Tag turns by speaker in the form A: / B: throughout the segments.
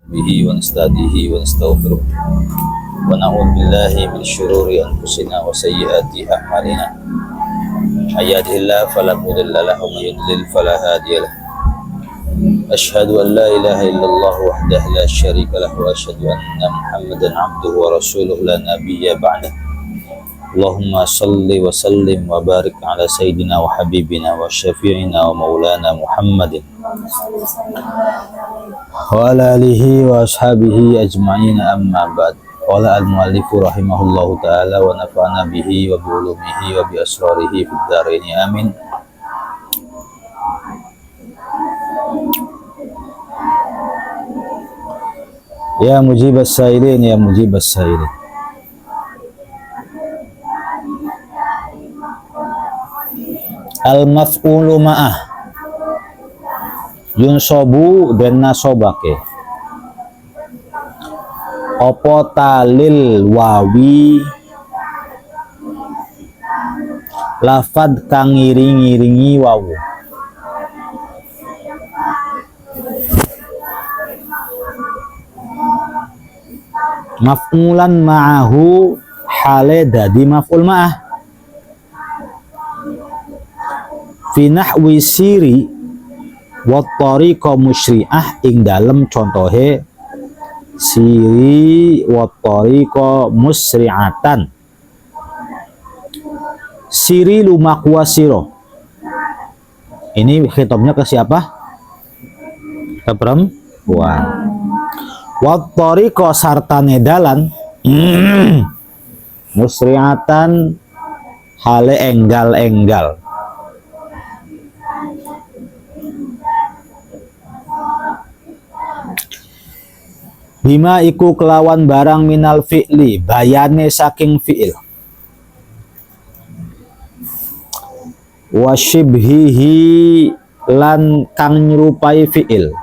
A: به ونستهديه ونستغفره ونعوذ بالله من شرور أنفسنا وسيئات أعمالنا من يهده الله فلا مضل له ومن يضلل فلا هادي له أشهد أن لا إله إلا الله وحده لا شريك له وأشهد أن محمدا عبده ورسوله لا نبي بعده اللهم صل وسلم وبارك على سيدنا وحبيبنا وشفيعنا ومولانا محمد وعلى آله وأصحابه أجمعين أما بعد قال المؤلف رحمه الله تعالى ونفعنا به وبعلومه وبأسراره في الدارين آمين. Ya mujibas sailin, ya mujibas sailin. Al-maf'ulu ma'ah yunsobu dan nasobake opo talil wawi lafad kang ngiring-ngiringi wawu maf'ulan ma'ahu hale dadi maf'ul ma'ah fi nahwi siri wa tariqa musyri'ah ing dalem contohe siri wa tariqa musri'atan siri lumakwa siro. Ini khitabnya ke siapa? Ke perempuan. Wa tariqa sartane dalan musri'atan hale enggal-enggal. Bima iku kelawan barang minal fi'li bayane saking fi'il wa syibhihi lan kang nyerupai fi'il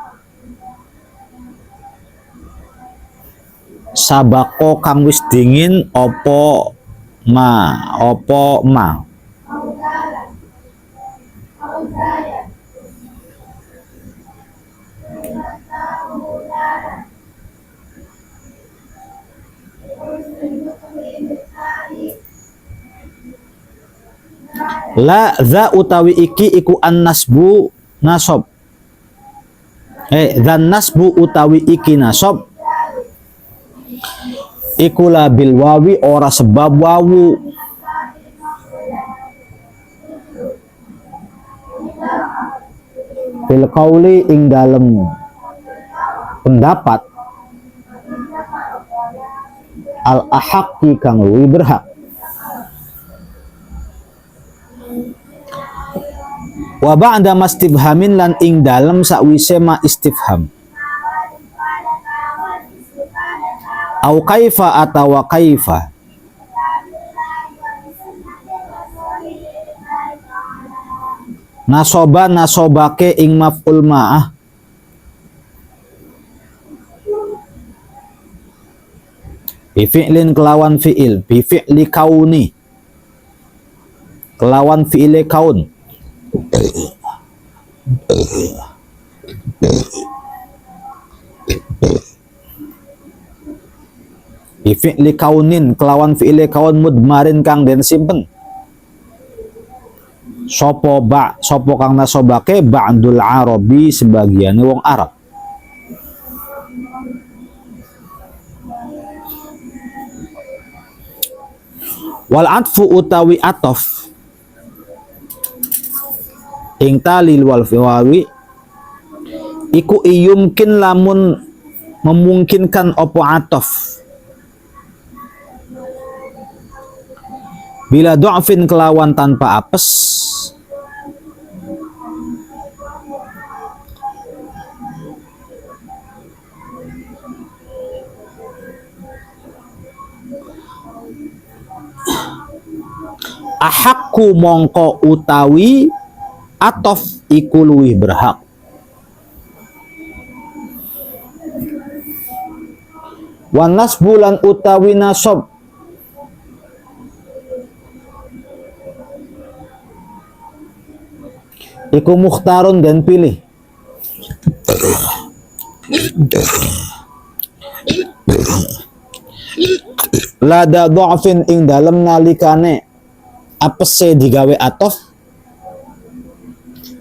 A: sabako kang wis dingin opo ma la za utawi iki iku an nasbu nasob dan nasbu utawi iki nasob iku la bil wawi ora sebab wawu bil qauli ing dalem pendapat al ahaqi kang luwih berhak wa ba'da mastifhamin lan ing dalem sakwise ma istifham au kaifa atawa kaifa nasobake ing maf'ul ma'ah bi fi'lin kelawan fi'il bi fi'li kauni kelawan fi'ile kaun bi fi'li kaunin kelawan fi'ile kaun mudmarin kang den simpen sopo kang nasobake ba'dul arabi sebagian wong Arab wal atfu utawi atof ing talil wal fiwawi iku iyumkin lamun memungkinkan opo atof bila du'afin kelawan tanpa apes ahakku mongko utawi atof iku luwih berhak wan nasbu lan utawi nasob iku mukhtarun dan pilih
B: Lada dha'fin ing dalem nalikane apese digawe atof.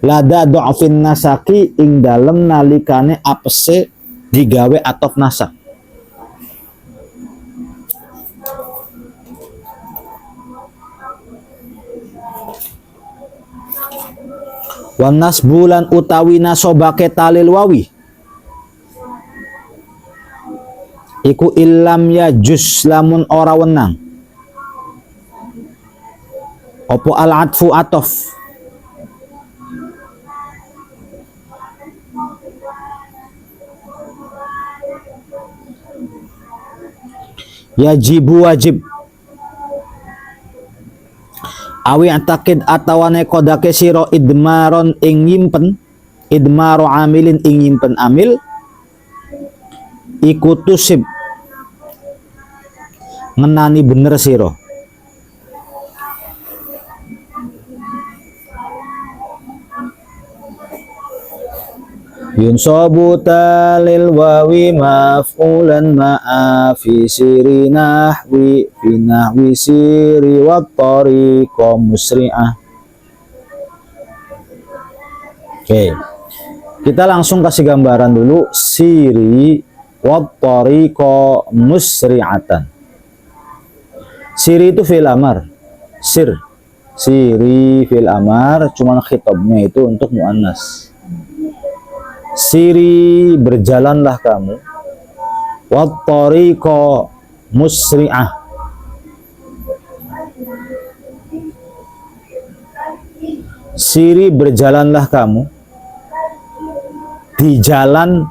B: Lada dha'fin nasaki ing dalem nalikane apese digawe atof nasak. Wan nasbulan utawi nasobake talil wawi iku illam ya jus lamun ora wenang opo al atfu atof yajibu wajib awi atakid atawane kodake siro idmaron ing nyimpen idmaro amilin ing nyimpen amil iku tusib ngenani bener siro yunsobu talil wawi maf'ulan ma'a fi siri nahwi fi nahwi siri wa tariqa musri'ah. Oke, kita langsung kasih gambaran dulu siri wa tariqa musri'atan. Siri itu fi'il amar, siri fi'il amar, cuman khitabnya itu untuk muannas. Siri berjalanlah kamu, wat tariqa musri'ah, siri berjalanlah kamu di jalan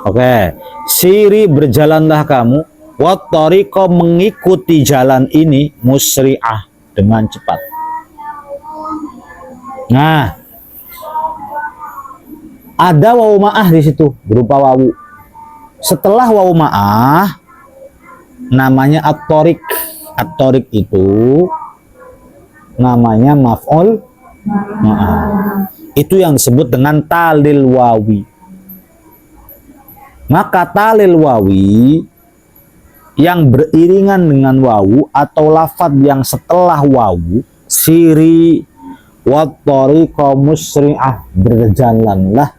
B: Oke, siri berjalanlah kamu, wat tariqa mengikuti jalan ini, musri'ah dengan cepat. Nah, ada wawu ma'ah di situ berupa wawu. Setelah wawu ma'ah namanya at-tariq. At-tariq itu namanya maf'ul ma'ah. Itu yang disebut dengan talil wawi. Maka talil wawi yang beriringan dengan wawu atau lafadz yang setelah wawu, siri wat tariqa musri'ah, berjalanlah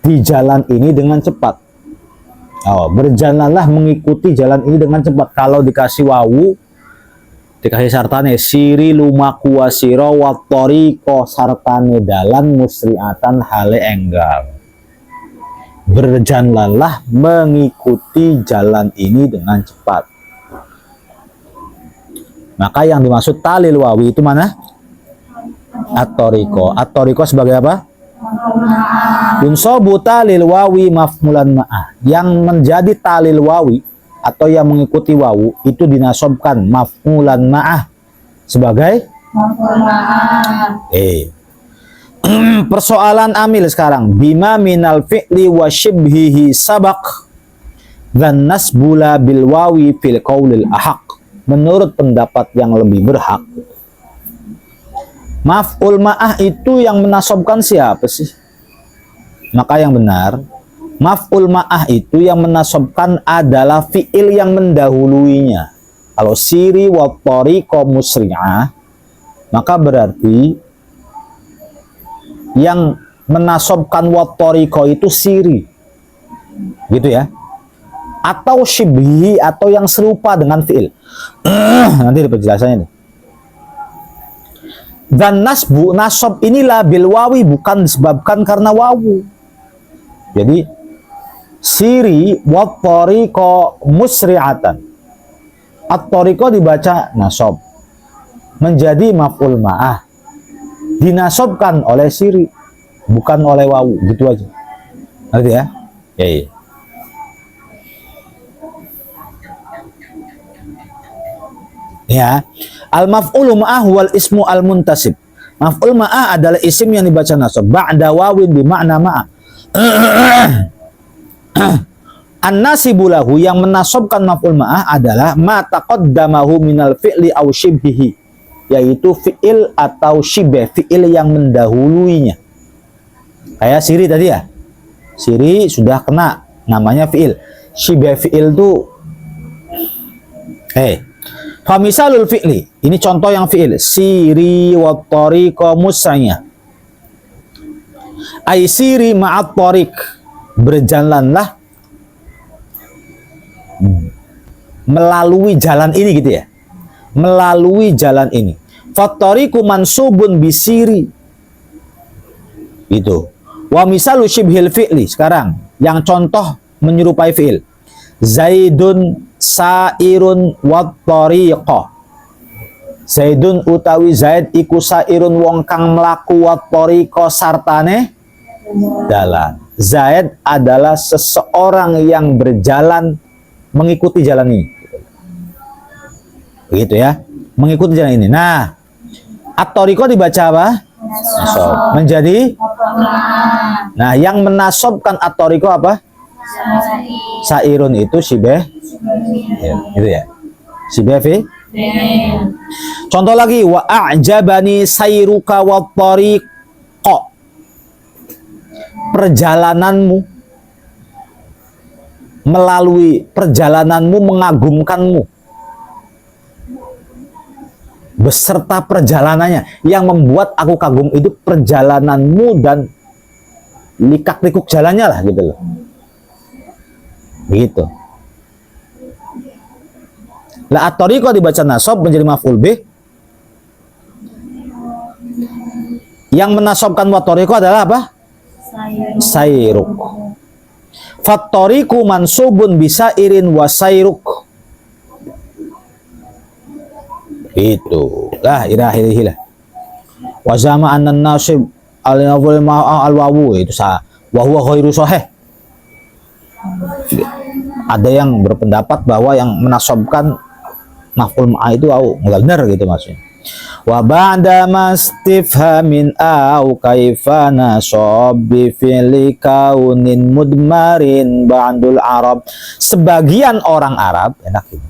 B: di jalan ini dengan cepat. Berjalanlah mengikuti jalan ini dengan cepat. Kalau dikasih wawu, dikasih sartane siri lumaku wasiro wat tariqa sartane dalan musri'atan hale enggal. Berjalanlah mengikuti jalan ini dengan cepat. Maka yang dimaksud talil wawi itu mana? At-tariqa. At-tariqa sebagai apa? Yunsobu talil wawi maf'ulan ma'ah. Yang menjadi talil wawi atau yang mengikuti wawu itu dinasobkan maf'ulan ma'ah sebagai maf'ul ma'ah. Persoalan amil sekarang, bima minal fi'li wa shibhihi sabaq dan nasbula bil wawi fil qaulil ahaq. Menurut pendapat yang lebih berhak, maf'ul ma'ah itu yang menasobkan siapa sih? Maka yang benar, maf'ul ma'ah itu yang menasobkan adalah fi'il yang mendahuluinya. Kalau siri wa tariqa musri'ah, maka berarti yang menasobkan wa tariqa itu siri. Gitu ya. Atau syibhi, atau yang serupa dengan fi'il. Nanti di penjelasannya nih. Dan nasbu, nasob inilah bil wawi, bukan disebabkan karena wawu. Jadi siri wa tariqa musri'atan. At-tariqa dibaca nasob, menjadi maf'ul ma'ah, dinasobkan oleh siri, bukan oleh wawu. Gitu aja. Ngerti ya? Ya. Ya. Al-maf'ulu ma'ah wal ismu al-muntasib. Maf'ul ma'ah adalah isim yang dibaca nasab ba'da wawin bi makna ma'ah. An-nasibulahu yang menasobkan maf'ul ma'ah adalah ma taqaddamahu minal fi'li aw shibhihi, yaitu fi'il atau shibh, fi'il yang mendahuluinya. Kayak siri tadi ya. Siri sudah kena namanya fi'il. Shibh fi'il tuh famisalul fi'li, ini contoh yang fi'il. Siri wa tariqa musanya. Ai siri ma'at tariq, berjalanlah melalui jalan ini gitu ya. Melalui jalan ini. Fattariqu mansubun bisiri. Itu. Wa misalu syibhil fi'li. Sekarang yang contoh menyerupai fi'il. Zaidun sairun wattariqa. Zaidun utawi Zaid iku sairun wong kang mlaku wattariqa sartane dalan. Zaid adalah seseorang yang berjalan mengikuti jalan ini. Begitu ya. Mengikuti jalan ini. Nah, at-tariqa dibaca apa? Nasob. Menjadi? Nah, yang menasobkan at-tariqa apa? Sairun itu shibeh. Ya, gitu ya. Shibeh fi? Contoh lagi, wa a'jabani sayruka wa tariqa. Perjalananmu, melalui perjalananmu mengagumkanmu, beserta perjalanannya. Yang membuat aku kagum itu perjalananmu dan likak-likuk jalannya lah gitu loh. Begitu. La at-tariqa dibaca nasab menjadi maf'ul bih. Yang menasobkan wa tariqa adalah apa? Sayruk. Fattariqu mansubun bisa irin wa sayruk. Itu lah ilahi lah. Wa zama anna nasib al-nawul al-wawu itu sah. Wa huwa ghairu sahih. Ada yang berpendapat bahwa yang menasobkan maf'ul ma'ah itu enggak benar gitu maksudnya. Wa ba'da mastifhamin au kaifa nasab bi fi'li kaunin mudmarin ba'dul Arab. Sebagian orang Arab enak ini.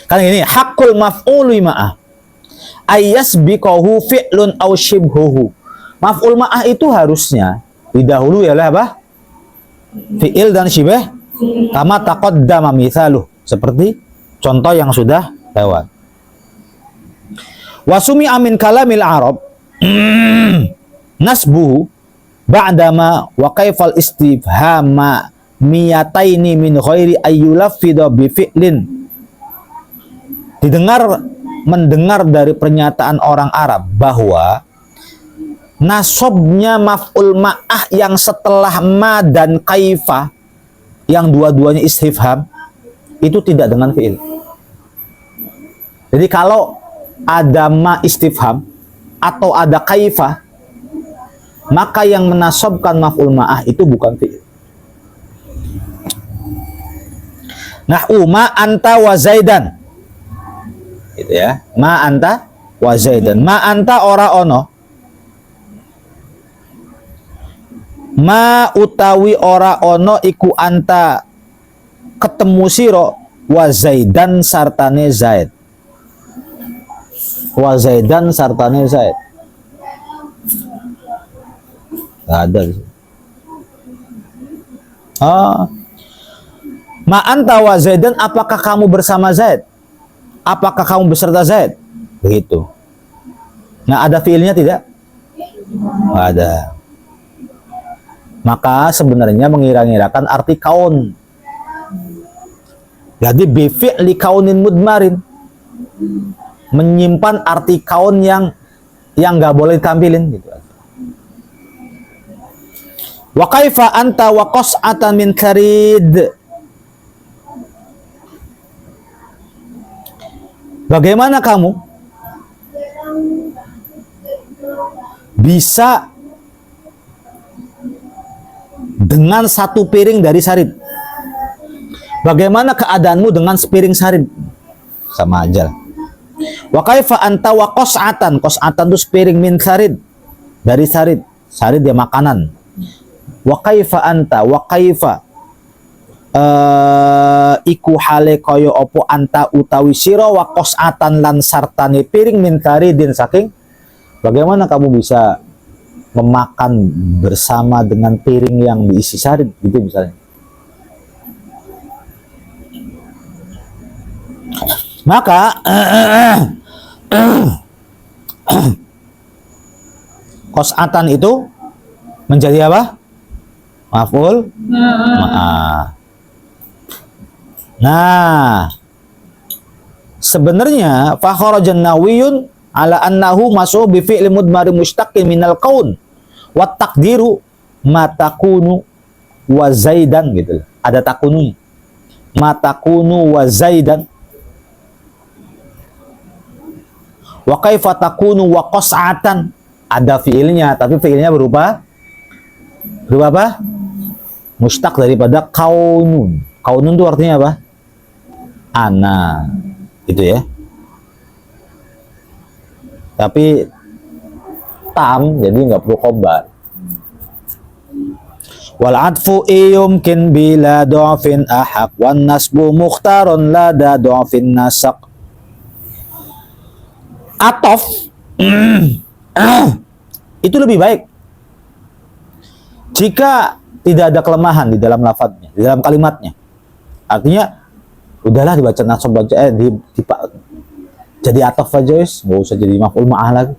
B: Kan ini hakul maf'uli ma'ah ayyasbiqahu fi'lun aw shibhuhu. Maf'ul ma'ah itu harusnya didahului oleh apa? Fi'il dan shibh. Kama taqaddama mithaluh, seperti contoh yang sudah lewat. Wasumi amin kalamil Arab nasbuhu ba'dama wa kaifal istifhama miyataini min ghairi ayyulaffidha bi fi'lin. Mendengar dari pernyataan orang Arab bahwa nasobnya maf'ul ma'ah yang setelah ma dan kaifa, yang dua-duanya istifham, itu tidak dengan fi'il. Jadi kalau ada ma istifham atau ada kaifa, maka yang menasobkan maf'ul ma'ah itu bukan fi'il. Nah'u ma anta wa zaidan. Gitu ya. Ma anta wa zaidan. Ma anta ora ono. Ma utawi ora ono iku anta ketemu siro wa zaidan sartane zaid. Wa zaidan sartane zaid. Gak ada. Ma anta wa zaidan, apakah kamu bersama Zaid? Apakah kamu beserta Zaid? Begitu. Nah, ada fiilnya tidak? Nggak ada. Maka sebenarnya mengira-ngirakan arti kaun. Jadi bifi'li kaunin mudmarin, menyimpan arti kaun yang nggak boleh ditampilin gitu. Wa kaifa anta wa qas'atan min karid. Bagaimana kamu bisa dengan satu piring dari sarid? Bagaimana keadaanmu dengan sepiring sarid? Sama aja. Wa kaifa anta wa qas'atan. Qas'atan itu sepiring min sarid. Dari sarid. Sarid dia makanan. Wa kaifa anta wa kaifa iku hale kaya opo anta utawi sira wa qas'atan lan sartane piring min saridin saking. Bagaimana kamu bisa memakan bersama dengan piring yang diisi sarid gitu misalnya. Maka qas'atan itu menjadi apa? Maf'ul ma'ah. Nah, sebenarnya fa kharajan nawiyun ala annahu masuk bi fi'li mudmari mushtaqin minal kaun wa taqdiru ma takunu wa zaidan gitu. Ada takunu. Ma takunu wa zaidan. Wa kaifa takunu wa qas'atan. Ada fi'ilnya, tapi fi'ilnya berupa apa? Mushtaq daripada kaunun. Kaunun itu artinya apa? Ana. Gitu ya. Tapi tam, jadi nggak perlu khobar. Wal adfu yumkin bila du'fin ahaq wan nasbu mukhtarun lada du'fin nasaq. Atof itu lebih baik jika tidak ada kelemahan di dalam lafadznya, di dalam kalimatnya. Artinya udahlah dibaca nasab baca jadi atof aja wis, nggak usah jadi maf'ul ma'ah lagi.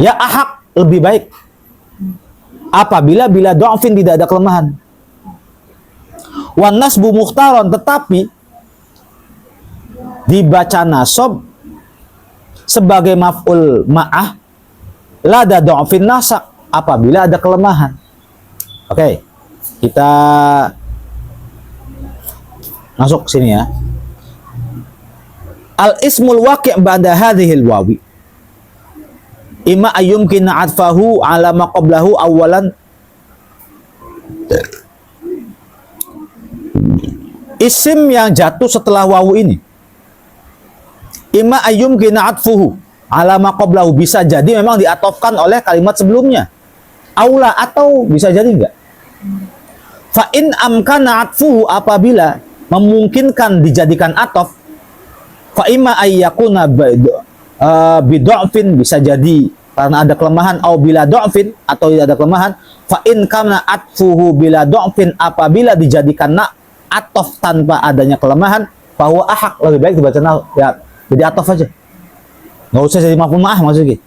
B: Ya ahaq lebih baik apabila bila du'fin tidak ada kelemahan. Wan nasbu mukhtaron, tetapi dibaca nasab sebagai maf'ul ma'ah lada du'fin nasaq apabila ada kelemahan. Oke, kita masuk sini ya. Al ismul waqi' ba'da hadhil wawi imma ayyumkina atfahu ala ma qablahu awalan. Isim yang jatuh setelah wawu ini imma ayyumkina atfuhu ala ma qablahu, bisa jadi memang diatofkan oleh kalimat sebelumnya. Aula, atau bisa jadi enggak. Fa in amkana atfuhu, apabila memungkinkan dijadikan atof, fa imma ayyakuna bidu'fin, bisa jadi karena ada kelemahan, au bila du'fin, atau tidak ada kelemahan. Fa in kana atfuhu bila du'fin, apabila dijadikan atof tanpa adanya kelemahan, bahwa ahak, lebih baik dibaca ya jadi atof aja, nggak usah jadi maf'ul ma'ah maksudnya.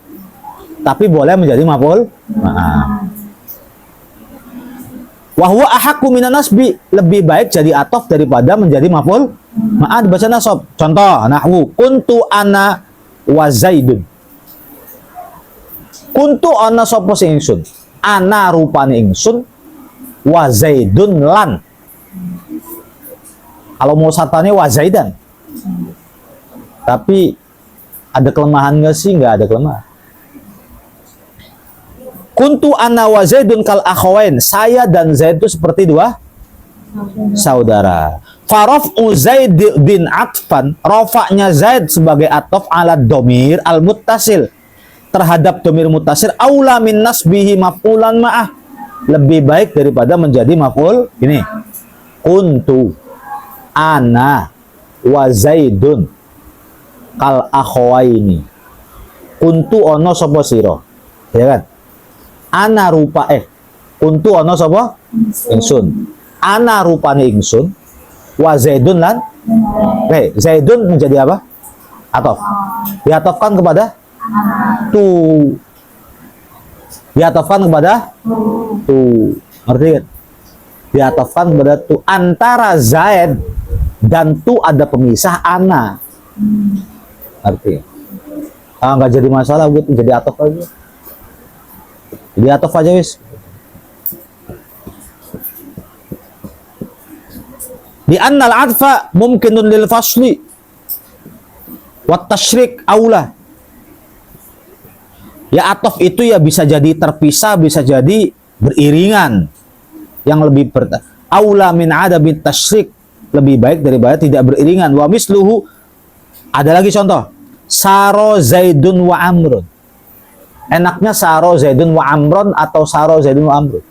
B: Tapi boleh menjadi maf'ul ma'ah. Wahwa ahakku minan nasbi, lebih baik jadi atof daripada menjadi maf'ul ma'ah dibaca nasab. Contoh nahwu kuntu ana wa zaidun. Kuntu ana sapa sing ingsun, ana rupane ingsun, wa zaidun lan. Kalau mau satane wa zaidan. Tapi ada kelemahan nggak sih? Nggak ada kelemahan. Kuntu ana wa zaidun kal akhawain, saya dan Zaid itu seperti dua saudara. Faraf'u Zaid bin atfan, rafa'nya Zaid sebagai atof ala domir al muttasil, terhadap domir muttasil, aula min nasbihi maf'ulan ma'ah, lebih baik daripada menjadi maf'ul ini. Kuntu ana wa zaidun kal akhawaini. Kuntu ono sapa sira, ya kan? Ana rupa kuntu ono sapa? Ingsun. Ana rupane ingsun, wa zaidun lan. Zaidun menjadi apa? Atof. Diatofkan kepada tu. Diatofkan kepada tu. Ngerti kan? Diatofkan kepada tu. Antara Zaid dan tu ada pemisah ana. Artinya nggak jadi masalah, buat jadi atof aja, jadi atof aja wis. Di annal adfa mumkinun lil fasli wat tasyrik aula. Ya atof itu ya bisa jadi terpisah, bisa jadi beriringan, yang lebih aula min adabit tasyrik, lebih baik daripada tidak beriringan. Wa misluhu, ada lagi contoh, Saro Zaidun wa Amrun. Enaknya Saro Zaidun wa Amrun atau Saro Zaidun wa Amrun?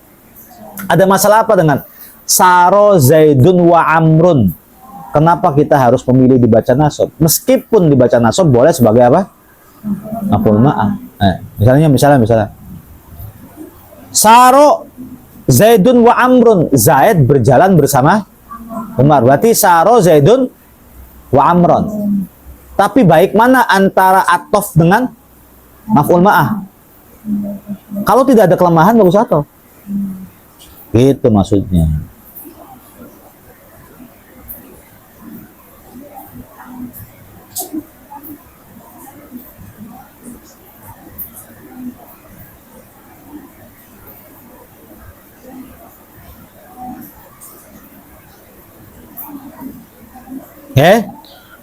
B: Ada masalah apa dengan Saro Zaidun wa Amrun? Kenapa kita harus memilih dibaca nasab? Meskipun dibaca nasab boleh sebagai apa? Maf'ul ma'ah. Misalnya. Saro Zaidun wa Amrun. Zaid berjalan bersama Umar. Berarti Saro Zaidun wa Amrun. Tapi baik mana antara atof dengan maf'ul ma'ah? Kalau tidak ada kelemahan bagus atof. Gitu maksudnya.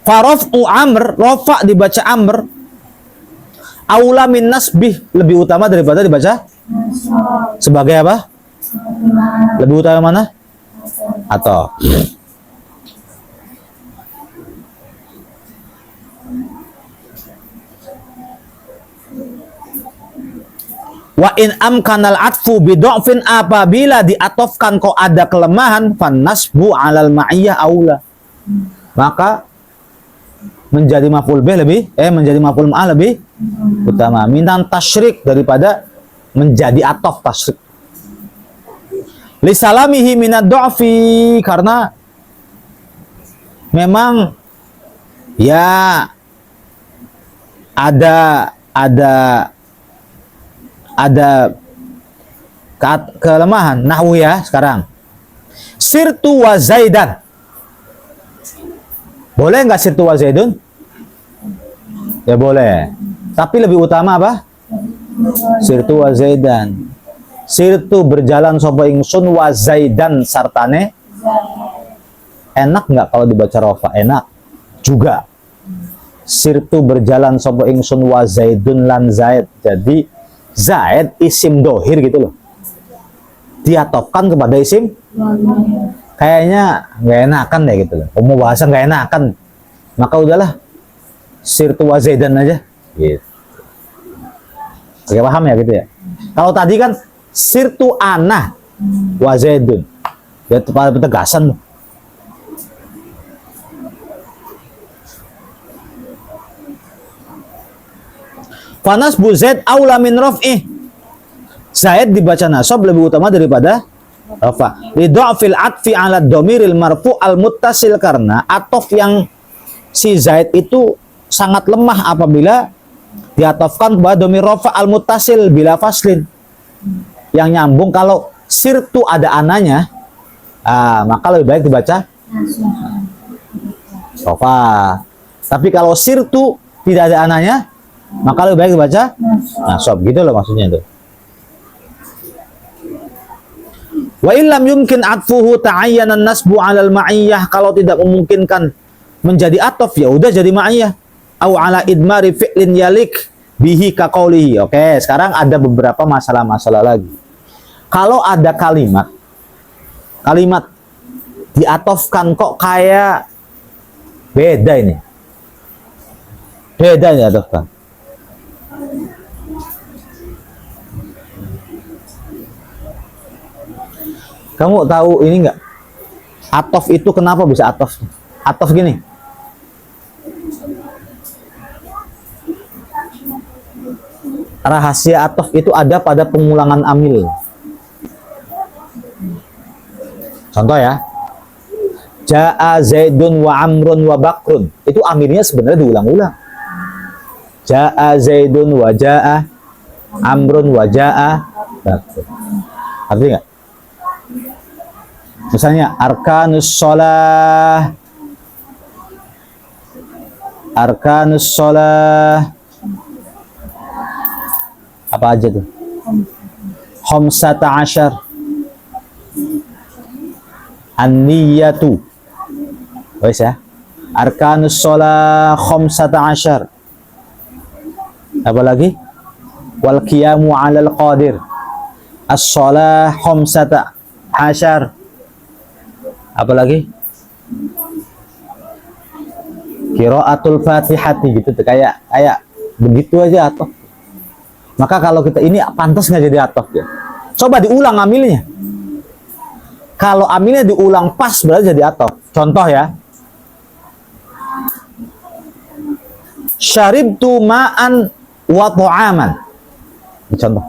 B: Faraf'u Amr, rofa dibaca Amr, aula min nasbih, lebih utama daripada dibaca sebagai apa? Lebih utama mana? Atau wa in amkanal atfu bid'afin, apabila diatofkan kok ada kelemahan, fan nasbu 'alal ma'iyah aula, maka menjadi maf'ul bih menjadi maf'ul ma'ah lebih utama minan tasyrik, daripada menjadi atof tasyrik. Li salamihi minad du'fi, karena memang ya ada kelemahan nahwu ya. Sekarang sirtu wa zaidan, boleh nggak sirtu wa zaidun? Ya boleh, tapi lebih utama apa? Sirtu wa zaidan. Sirtu berjalan sapa ingsun, wa zaidan sartane. Enak nggak kalau dibaca rofa? Enak juga. Sirtu berjalan sapa ingsun, wa zaidun lan zaid. Jadi zaid isim dohir gitu loh, diatofkan kepada isim. Kayaknya nggak enakan deh gitu loh. Mau bahasa nggak enakan, maka udahlah sirtu wa zaidan aja gitu. Oke, paham ya gitu ya. Kalau tadi kan sirtu ana wa zaidun, ya pada petegasan loh. Fanas bu zaid aula min raf'ih, zaid dibaca nasab lebih utama daripada rafa. Li dha'fil atfi 'ala dhamiril marfu' al muttasil, karena atof yang si zaid itu sangat lemah apabila diatofkan kepada dhamir rafa' al muttasil bila faslin, yang nyambung. Kalau sirtu ada ananya, maka lebih baik dibaca rafa. Tapi kalau sirtu tidak ada ananya, maka lebih baik dibaca nasab. Gitu loh maksudnya itu. Wa illam yumkin atfuhu ta'ayyana nasbu 'alal ma'iyyah, kalau tidak memungkinkan menjadi atof, ya udah jadi ma'iyah. Au 'ala idmari fi'lin yalik bihi ka qaulihi. Oke, sekarang ada beberapa masalah-masalah lagi. Kalau ada kalimat diatofkan kok kayak beda ini. Beda diatofkan. Kamu tahu ini enggak? Atof itu kenapa bisa atof? Atof gini. Rahasia atof itu ada pada pengulangan amil. Contoh ya. Ja'a Zaidun wa Amrun wa Bakrun. Itu amilnya sebenarnya diulang-ulang. Ja'a Zaidun wa ja'a Amrun wa ja'a Bakrun. Artinya enggak? Misalnya arkanus sholah, apa aja tuh? Khamsata asyar, an-niyatu. Wes ya. Arkanus sholah khamsata asyar. Apa lagi? Wal qiyamu 'alal qadir. As-sholah khamsata asyar. Apa lagi? qiraatul Fatihati gitu tuh, kayak begitu aja atof. Maka kalau kita ini pantas nggak jadi atof ya? Coba diulang amilnya. Kalau amilnya diulang pas berarti jadi atof. Contoh ya. Syaribtu ma'an wa ta'aman. Contoh.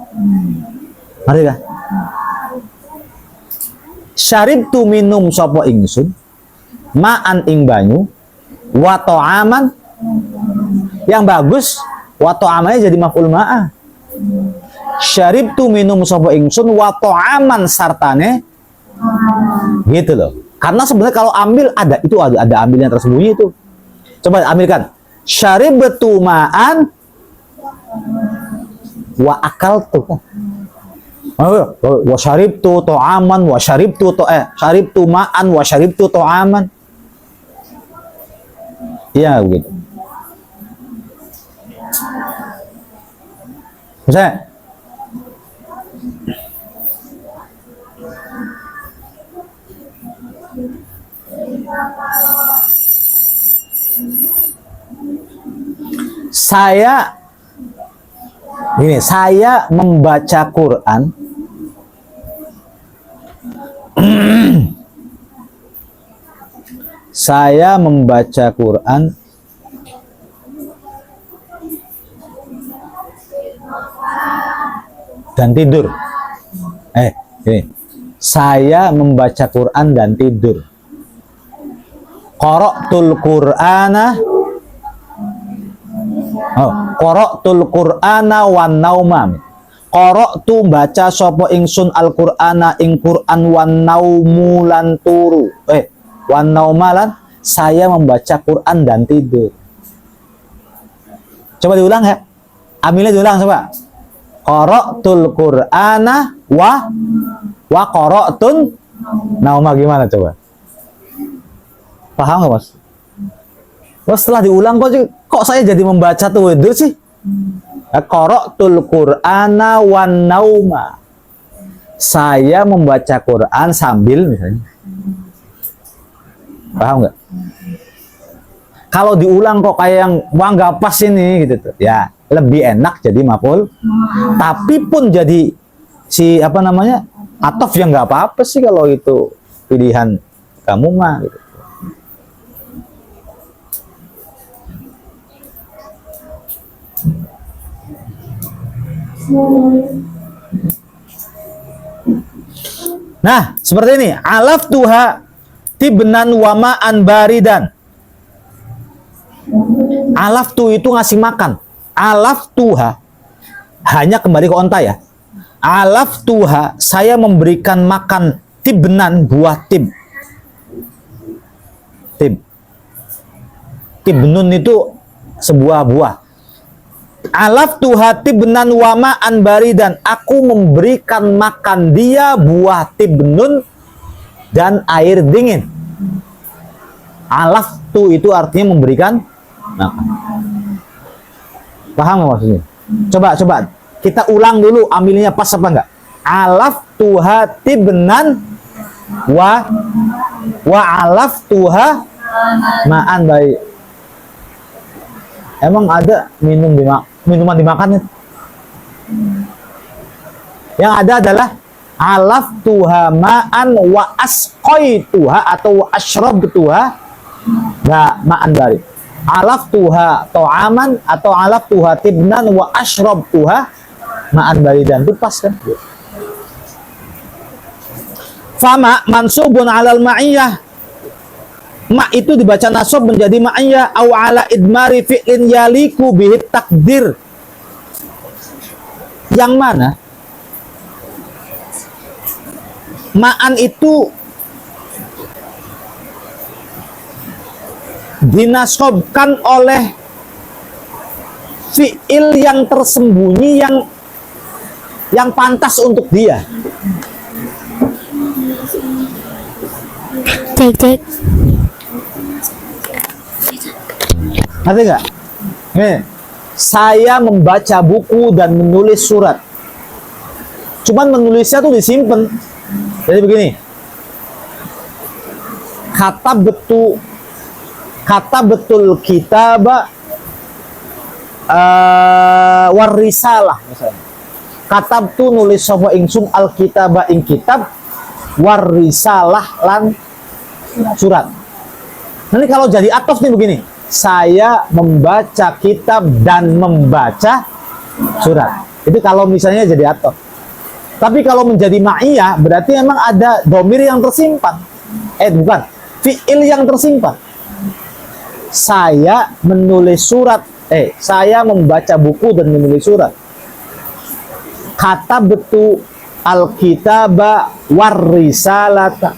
B: Mari kan? Syaribtu minum sapa ingsun ma'an ing banyu wa ta'aman. Yang bagus wa ta'amannya jadi maf'ul ma'ah. Syaribtu minum sapa ingsun wa ta'aman sartane gitu loh. Karena sebenarnya kalau ambil ada ambil yang tersembunyi itu. Coba ambilkan. Syaribtu ma'an wa akaltu. Wa syaribtu ta'aman wa syaribtu syaribtu ma'an wa syaribtu ta'aman. Iya begitu. Misalnya saya membaca Quran saya membaca Quran dan tidur. Saya membaca Quran dan tidur. Qara'tul Qur'ana Qara'tul Qur'ana wan nauma. Qara'tu baca sapa ingsun Al-Qur'ana ing Qur'an wan naumu lan turu. Wan nauma lan saya membaca Quran dan tidur. Coba diulang ya. Amilnya diulang coba. Qara'tul Qur'ana wa qara'tun nauma, gimana coba? Paham nggak Mas? Wah, setelah diulang kok saya jadi membaca tidur sih? Qara'tul Qur'ana wan nauma. Saya membaca Quran sambil misalnya. Paham nggak? Kalau diulang kok kayak yang wah nggak pas ini gitu tuh. Ya, lebih enak jadi maf'ul. Tapi pun jadi si apa namanya? Atof yang nggak apa-apa sih kalau itu pilihan kamu mah gitu. Nah, seperti ini. Alaf tuha tibnan wama'an baridan. Alaf tu itu ngasih makan. Alaf tuha hanya kembali ke onta ya. Alaf tuha saya memberikan makan tibnan buah tib. Tibnun itu sebuah buah. Alaf tuha tibnan wama'an baridan. Aku memberikan makan dia buah tibnun dan air dingin. Alaf tu itu artinya memberikan makan. Paham nggak maksudnya? Coba kita ulang dulu ambilnya pas apa enggak? Alaf tuha tibnan wa alaf tuha ma'an baik. Emang ada minuman dimakan? Yang ada adalah alaf tuha ma'an wa asqoi tuha atau wa asrob tuha ma'an bari. Alaf tuha to'aman atau alaf tuha tibnan wa asrob tuha ma'an bari, dan itu pas kan? Fama mansubun alal ma'iyah. Ma itu dibaca nasab menjadi ma'iyah aw ala idmari fi'lin yaliku bihi takdir. Yang mana ma'an itu dinasobkan oleh fi'il yang tersembunyi yang pantas untuk dia.
C: Cek.
B: Ngerti nggak? Nih, saya membaca buku dan menulis surat. Cuman menulisnya tuh disimpan. Jadi begini. Kata betul kata betul kitab warisalah misalnya. Katab tu nulis sapa ingsun alkitaba ing kitab warisalah lan surat. Nanti kalau jadi atof nih begini, saya membaca kitab dan membaca surat. Itu kalau misalnya jadi atof. Tapi kalau menjadi ma'iyah berarti memang ada domir yang tersimpan. Bukan, fi'il yang tersimpan. Saya menulis surat. Saya membaca buku dan menulis surat. Kata betul alkitaba warisalata.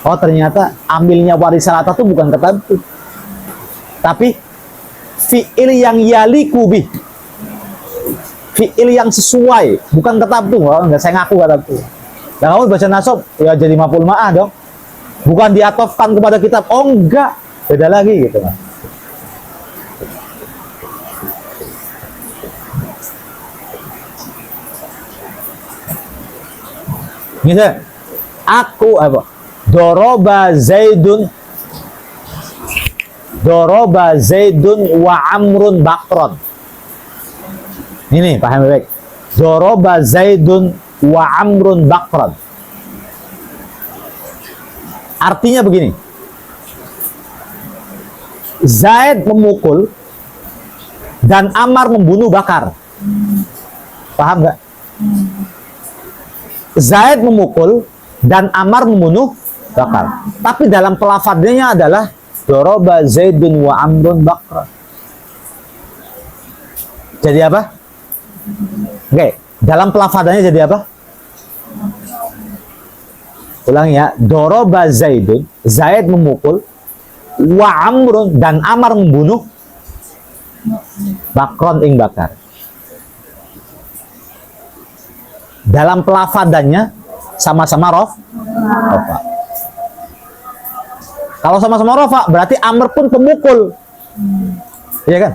B: Oh ternyata ambilnya warisalata itu bukan kata betul, tapi fi'il yang yaliku bih, fi'il yang sesuai, bukan kata betul. Oh, enggak, saya ngaku kata betul. Nah kamu baca nasab ya jadi maf'ul ma'ah dong, bukan diatofkan kepada kitab. Oh enggak, beda lagi gitu. Misal, aku apa? Doroba Zaidun wa Amrun Bakron. Ini paham baik. Doroba Zaidun wa Amrun Bakron. Artinya begini. Zaid memukul dan Amar membunuh Bakar. Paham nggak? Zaid memukul dan Amar membunuh Bakar. Tapi dalam pelafadznya adalah Doroba Zaidun wa Amrun Bakar. Jadi apa? Oke, dalam pelafadznya jadi apa? Ulang ya. Doroba Zaidun, Zaid memukul, wa Amrun dan Amar membunuh Bakron ing Bakar. Dalam pelafadannya sama-sama rofa. Kalau sama-sama rofa berarti Amr pun pemukul, iya kan?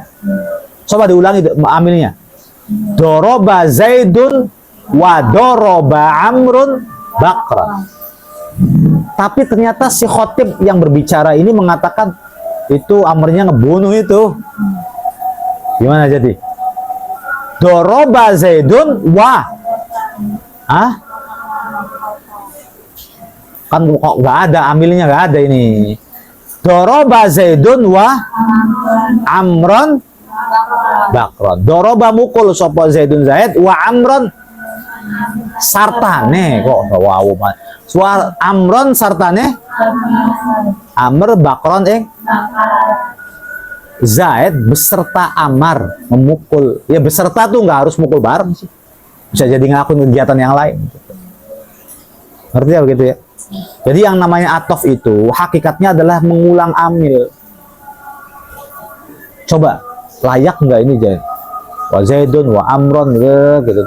B: Coba diulangi amilnya. Doroba Zaidun wa doroba Amrun Bakra. Tapi ternyata si khotib yang berbicara ini mengatakan itu Amrnya ngebunuh itu. Gimana jadi? Doroba Zaidun wa kan kok nggak ada amilnya, nggak ada ini. Doroba Zaidun wa Amron Bakron. Doroba mukul sopo Zaidun Zaid wa Amron sartane kok wow Amron sartane Amr Bakron Zaid beserta Amar memukul. Ya beserta tuh nggak harus mukul bareng sih. Bisa jadi ngelakuin kegiatan yang lain. Ngerti ya begitu ya? Jadi yang namanya atof itu hakikatnya adalah mengulang amil. Coba layak nggak ini Zaid? Wa Zaidun wa Amron gitu.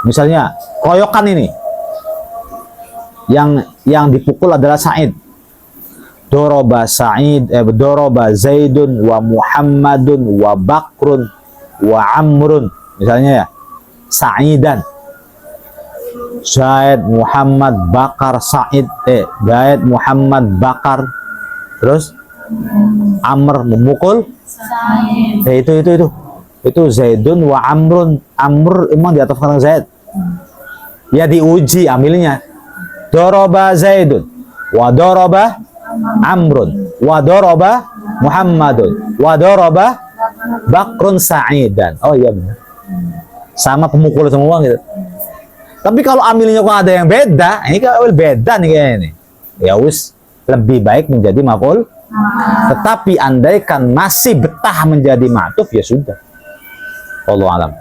B: Misalnya koyokan ini yang dipukul adalah Sa'id. Doroba Zaidun wa Muhammadun wa Bakrun wa Amrun, misalnya ya, Sa'idan. Zaid Muhammad Bakar Sa'id, Zaid Muhammad Bakar, terus Amr memukul itu Zaidun wa Amrun. Amr emang diatofkan Zaid ya, diuji amilnya. Doroba Zaidun wa doroba Amrun wa doroba Muhammadun wa doroba Bakrun Sa'idan. Oh iya benar, sama pemukul semua gitu. Tapi kalau amilnya kok ada yang beda, ini kan beda nih kayaknya nih. Ya wis, lebih baik menjadi maf'ul. Tetapi andaikan masih betah menjadi ma'tuf ya sudah. Wallahu alam.